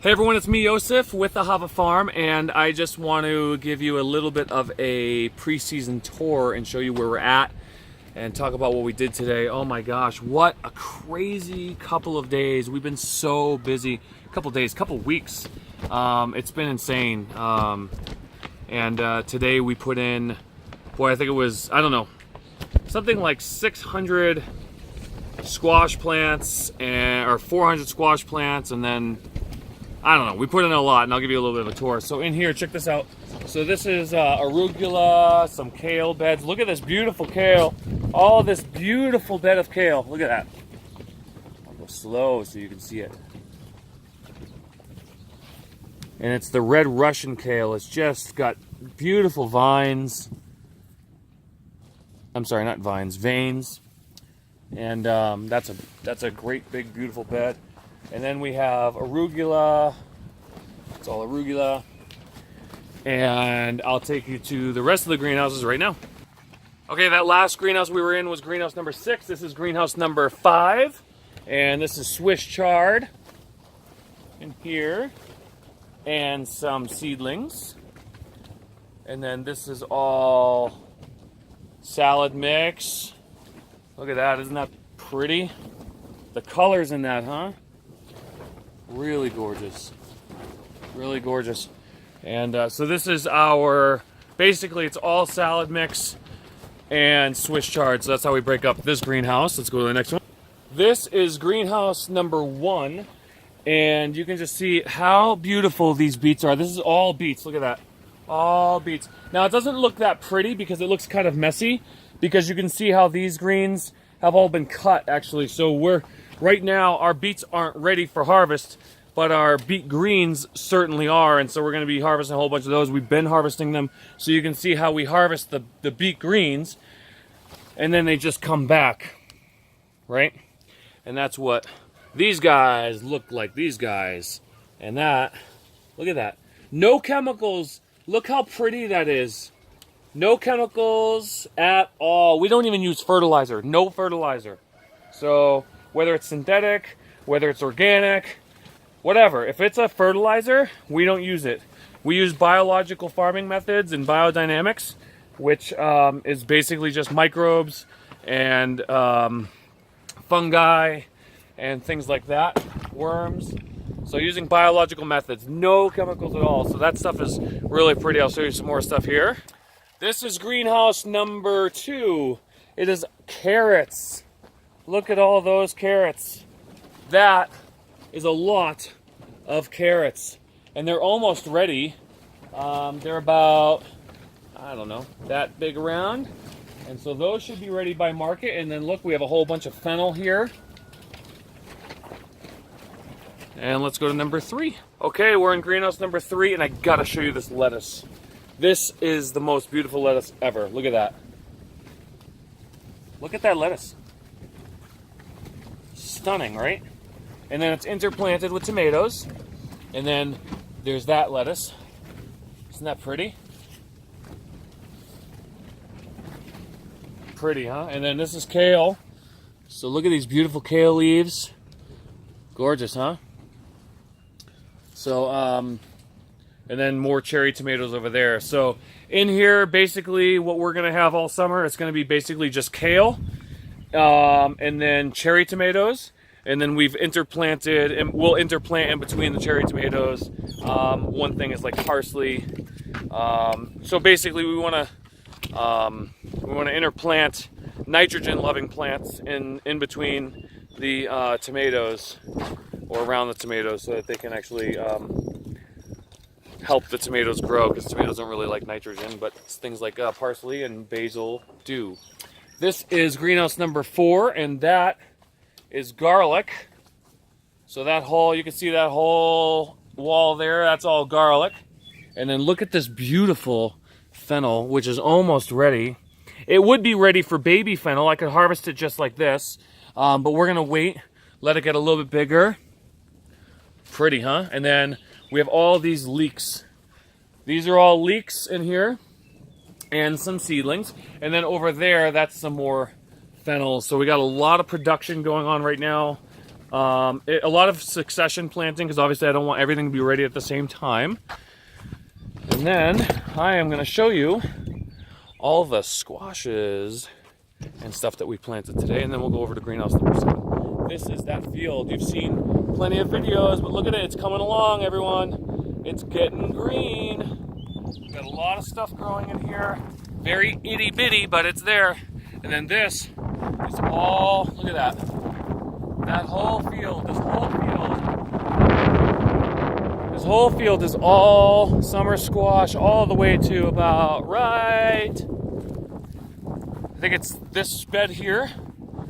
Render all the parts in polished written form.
Hey everyone, it's me Yosef with Ahavah Farm, and I just want to give you a little bit of a preseason tour and show you where we're at and talk about what we did today. Oh my gosh, what a crazy couple of days. We've been so busy. Couple weeks. It's been insane. Today we put in, boy, I think it was, I don't know, something like 600 squash plants or 400 squash plants, and then I don't know, we put in a lot, and I'll give you a little bit of a tour. So in here, check this out. So this is arugula, some kale beds. Look at this beautiful kale. All this beautiful bed of kale. Look at that. I'll go slow so you can see it. And it's the red Russian kale. It's just got beautiful vines. I'm sorry, not vines, veins. And that's a great big beautiful bed. And then we have arugula. It's all arugula. And I'll take you to the rest of the greenhouses right now. Okay, that last greenhouse we were in was greenhouse number 6. This is greenhouse number 5. And this is Swiss chard in here. And some seedlings. And then this is all salad mix. Look at that, isn't that pretty? The colors in that, huh? Really gorgeous. Really gorgeous. And so this is our, basically it's all salad mix and Swiss chard. So that's how we break up this greenhouse. Let's go to the next one. This is greenhouse number 1. And you can just see how beautiful these beets are. This is all beets. Look at that. All beets. Now it doesn't look that pretty because it looks kind of messy, because you can see how these greens have all been cut actually. So right now our beets aren't ready for harvest, but our beet greens certainly are, and so we're going to be harvesting a whole bunch of those. We've been harvesting them, so you can see how we harvest the beet greens, and then they just come back, right? And that's what these guys look like, these guys. And that, look at that. No chemicals. Look how pretty that is. No chemicals at all. We don't even use fertilizer. No fertilizer. So whether it's synthetic, whether it's organic, whatever. If it's a fertilizer, we don't use it. We use biological farming methods and biodynamics, which is basically just microbes and fungi and things like that, worms. So using biological methods, no chemicals at all. So that stuff is really pretty. I'll show you some more stuff here. This is greenhouse number 2. It is carrots. Look at all those carrots. That is a lot of carrots. And they're almost ready. They're about, I don't know, that big around. And so those should be ready by market. And then look, we have a whole bunch of fennel here. And let's go to number 3. Okay, we're in greenhouse number 3, and I gotta show you this lettuce. This is the most beautiful lettuce ever. Look at that. Look at that lettuce. Stunning, right? And then it's interplanted with tomatoes. And then there's that lettuce. Isn't that pretty? Pretty, huh? And then this is kale. So look at these beautiful kale leaves. Gorgeous, huh? So, and then more cherry tomatoes over there. So in here, basically what we're going to have all summer, it's going to be basically just kale, and then cherry tomatoes. And then we've interplanted, and we'll interplant in between the cherry tomatoes. One thing is like parsley. So basically we want to interplant nitrogen-loving plants in between the tomatoes, or around the tomatoes, so that they can actually help the tomatoes grow, because tomatoes don't really like nitrogen, but things like parsley and basil do. This is greenhouse number 4, and that is garlic. So that whole, you can see that whole wall there, that's all garlic. And then look at this beautiful fennel, which is almost ready. It would be ready for baby fennel. I could harvest it just like this, but we're gonna wait, let it get a little bit bigger. Pretty, huh? And then we have all these leeks. These are all leeks in here, and some seedlings. And then over there, that's some more fennel. So we got a lot of production going on right now. A lot of succession planting, because obviously I don't want everything to be ready at the same time. And then I am going to show you all the squashes and stuff that we planted today, and then we'll go over to greenhouse number 7. This is that field. You've seen plenty of videos, but look at it. It's coming along, everyone. It's getting green. We've got a lot of stuff growing in here. Very itty bitty, but it's there. And then this is all, look at that. That whole field, this whole field is all summer squash, all the way to about right, I think it's this bed here,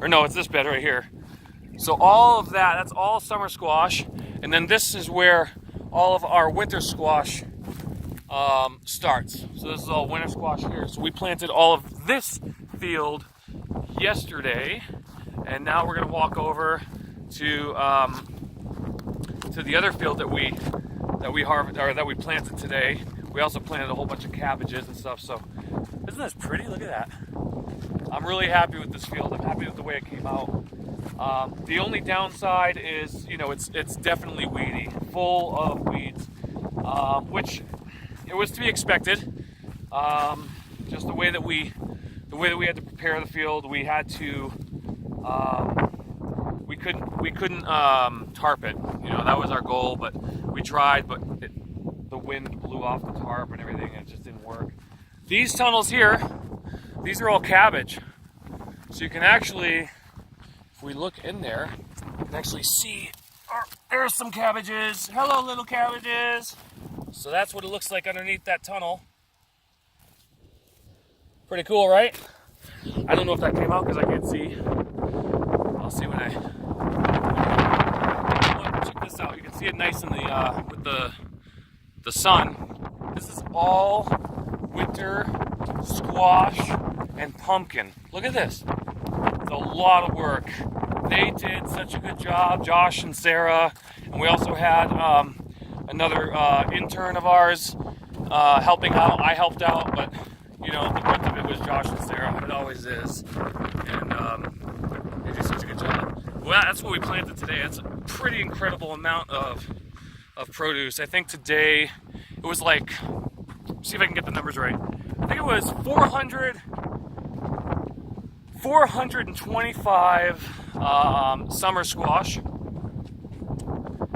or no, it's this bed right here. So all of that, that's all summer squash. And then this is where all of our winter squash starts. So this is all winter squash here. So we planted all of this field yesterday, and now we're gonna walk over to the other field that we planted today. We also planted a whole bunch of cabbages and stuff. So isn't this pretty? Look at that. I'm really happy with this field. I'm happy with the way it came out. The only downside is, you know, it's definitely weedy, full of weeds, which it was to be expected. Just the way that we had to prepare the field, we had to we couldn't tarp it. You know, that was our goal, but we tried, but the wind blew off the tarp and everything, and it just didn't work. These tunnels here, these are all cabbage. So you can actually, if we look in there, you can actually see, there's some cabbages. Hello, little cabbages. So that's what it looks like underneath that tunnel. Pretty cool, right? I don't know if that came out because I can't see. I'll see when I look, check this out. You can see it nice in the with the sun. This is all winter squash and pumpkin. Look at this. It's a lot of work. They did such a good job, Josh and Sarah, and we also had another intern of ours helping out. I helped out, but you know, the brunt of it was Josh and Sarah. It always is. And they did such a good job. Well, that's what we planted today. That's a pretty incredible amount of produce. I think today it was like, see if I can get the numbers right. I think it was 425 summer squash.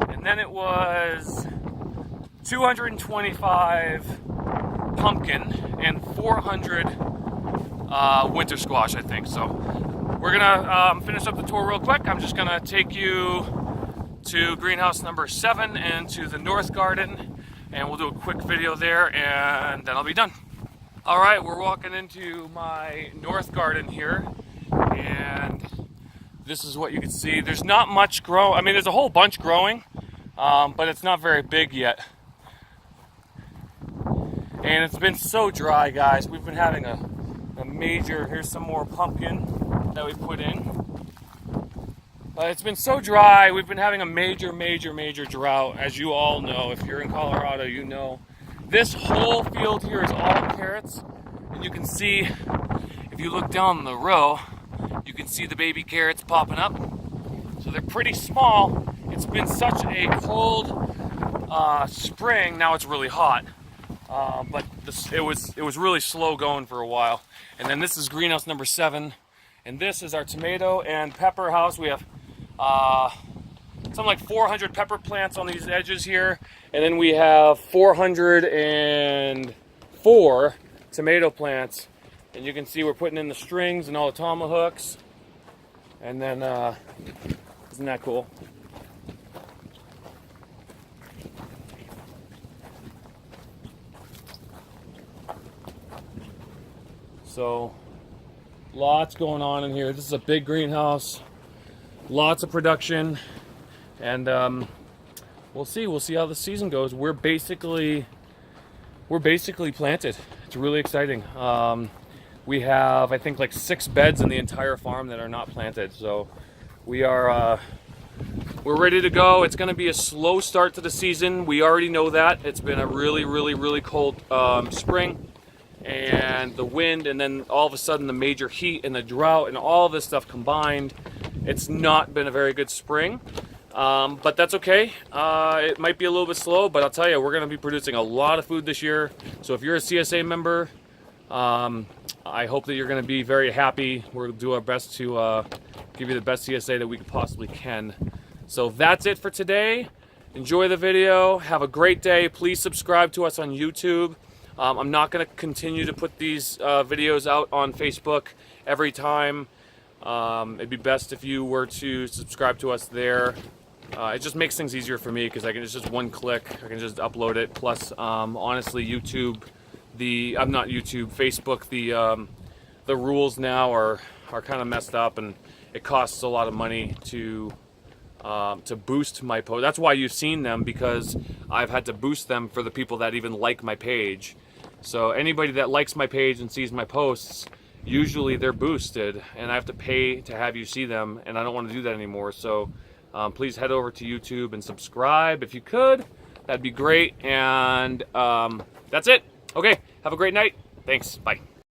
And then it was 225 pumpkin and 400 winter squash, I think. So we're gonna finish up the tour real quick. I'm just gonna take you to greenhouse number 7 and to the north garden, and we'll do a quick video there, and then I'll be done. All right, we're walking into my north garden here, and this is what you can see. There's not much grow. I mean, there's a whole bunch growing, but it's not very big yet. And it's been so dry, guys. We've been having a major, here's some more pumpkin that we put in. It's been so dry. We've been having a major drought. As you all know, if you're in Colorado, you know. This whole field here is all carrots. And you can see, if you look down the row, you can see the baby carrots popping up. So they're pretty small. It's been such a cold spring. Now it's really hot. But it was really slow going for a while. And then this is greenhouse number 7, and this is our tomato and pepper house. We have something like 400 pepper plants on these edges here, and then we have 404 tomato plants. And you can see we're putting in the strings and all the tomahawks. And then isn't that cool? So lots going on in here. This is a big greenhouse, lots of production, and we'll see how the season goes. We're basically planted. It's really exciting. We have, I think, like 6 beds in the entire farm that are not planted. So we're ready to go. It's going to be a slow start to the season. We already know that. It's been a really cold spring. And the wind, and then all of a sudden the major heat and the drought and all of this stuff combined, It's not been a very good spring, but that's okay. It might be a little bit slow, but I'll tell you, we're going to be producing a lot of food this year. So if you're a CSA member, I hope that you're going to be very happy. We'll do our best to give you the best CSA that we possibly can. So that's it for today. Enjoy the video. Have a great day. Please subscribe to us on YouTube. I'm not going to continue to put these videos out on Facebook every time. It'd be best if you were to subscribe to us there. It just makes things easier for me because it's just one click. I can just upload it. Plus, honestly, Facebook, the rules now are kind of messed up, and it costs a lot of money to boost my post. That's why you've seen them, because I've had to boost them for the people that even like my page. So anybody that likes my page and sees my posts, usually they're boosted, and I have to pay to have you see them, and I don't want to do that anymore. So please head over to YouTube and subscribe if you could. That'd be great. And that's it. Okay, have a great night. Thanks. Bye.